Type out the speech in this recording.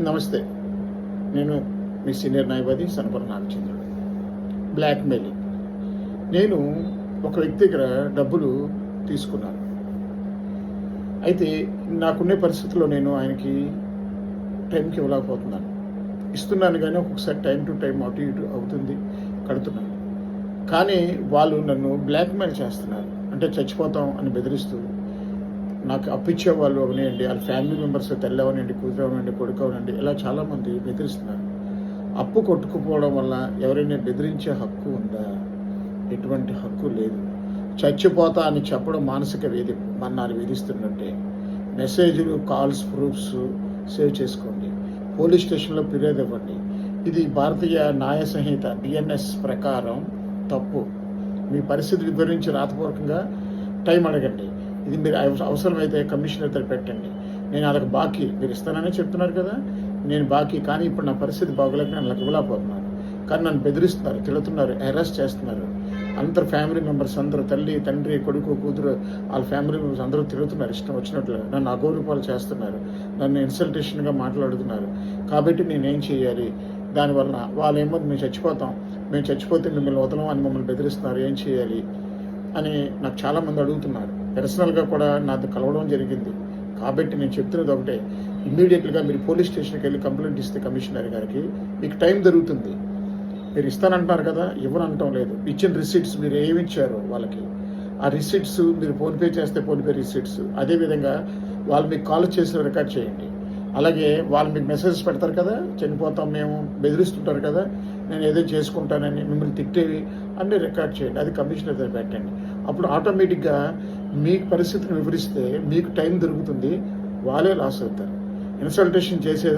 నమస్తే. నేను మీ సీనియర్ న్యాయవాది సనపర నాగచంద్రుడు. బ్లాక్‌మెయిలింగ్. నేను ఒక వ్యక్తి దగ్గర డబ్బులు తీసుకున్నాను. అయితే నాకున్న పరిస్థితుల్లో నేను ఆయనకి టైంకి ఇవ్వలేకపోతున్నాను. ఇస్తున్నాను కానీ ఒక్కొక్కసారి టైం టు టైం అటు ఇటు అవుతుంది, కడుతున్నాను. కానీ వాళ్ళు నన్ను బ్లాక్‌మెయిల్ చేస్తున్నారు. అంటే చచ్చిపోతాం అని బెదిరిస్తూ నాకు అప్పిచ్చే వాళ్ళు అవనివ్వండి, వాళ్ళ ఫ్యామిలీ మెంబర్స్ తల్లి అవనండి, కూతురు అవనండి, కొడుకు అవనండి, ఇలా చాలామంది బెదిరిస్తున్నారు. అప్పు కొట్టుకుపోవడం వల్ల ఎవరైనా బెదిరించే హక్కు ఉందా? ఎటువంటి హక్కు లేదు. చచ్చిపోతా అని చెప్పడం మానసిక మన్నాలు వేధిస్తున్నట్టే. మెసేజ్లు, కాల్స్, ప్రూఫ్స్ సేవ్ చేసుకోండి. పోలీస్ స్టేషన్లో ఫిర్యాదు ఇవ్వండి. ఇది భారతీయ న్యాయ సంహిత BNS ప్రకారం తప్పు. మీ పరిస్థితి వివరించి రాతపూర్వకంగా టైం అడగండి. ఇది మీరు అవసరమైతే కమిషనర్ దగ్గర పెట్టండి. నేను వాళ్ళకి బాకీ మీరు ఇస్తానని చెప్తున్నారు కదా, నేను బాకీ, కానీ ఇప్పుడు నా పరిస్థితి బాగోలేక నేను వాళ్ళకి ఇవ్వలేకపోతున్నాను. కానీ నన్ను బెదిరిస్తున్నారు, తిడుతున్నారు, అరెస్ట్ చేస్తున్నారు. అందరు ఫ్యామిలీ మెంబర్స్ అందరూ, తల్లి, తండ్రి, కొడుకు, కూతురు, వాళ్ళ ఫ్యామిలీ మెంబర్స్ అందరూ తిరుగుతున్నారు ఇష్టం వచ్చినట్లు. నన్ను అగౌరవాలు చేస్తున్నారు, నన్ను ఇన్సల్టేషన్గా మాట్లాడుతున్నారు. కాబట్టి నేనేం చేయాలి? దానివల్ల వాళ్ళేమో మేము చచ్చిపోతాం, మేము చచ్చిపోతే మిమ్మల్ని వదలం అని మమ్మల్ని బెదిరిస్తున్నారు, ఏం చేయాలి అని నాకు చాలామంది అడుగుతున్నారు. పర్సనల్గా కూడా నాతో కలవడం జరిగింది. కాబట్టి నేను చెప్తున్నది ఒకటే, ఇమ్మీడియట్గా మీరు పోలీస్ స్టేషన్కి వెళ్ళి కంప్లైంట్ ఇస్తే కమిషనర్ గారికి మీకు టైం దొరుకుతుంది. మీరు ఇస్తానంటున్నారు కదా, ఇవ్వనంటాం లేదు. ఇచ్చిన రిసీట్స్ మీరు ఏమి ఇచ్చారో వాళ్ళకి, ఆ రిసీట్స్ మీరు ఫోన్పే చేస్తే ఫోన్పే రిసీట్స్, అదేవిధంగా వాళ్ళు మీకు కాల్ చేసిన రికార్డ్ చేయండి. అలాగే వాళ్ళు మీకు మెసేజెస్ పెడతారు కదా, చనిపోతాం మేము, బెదిరిస్తుంటారు కదా, నేను ఏదో చేసుకుంటానని, మిమ్మల్ని తిట్టేవి అన్నీ రికార్డ్ చేయండి. అది కమిషనర్ దగ్గర పెట్టండి. అప్పుడు ఆటోమేటిక్గా మీకు పరిస్థితిని వివరిస్తే మీకు టైం దొరుకుతుంది, వాళ్ళే లాస్ అవుతారు. ఇన్సల్టేషన్ చేసే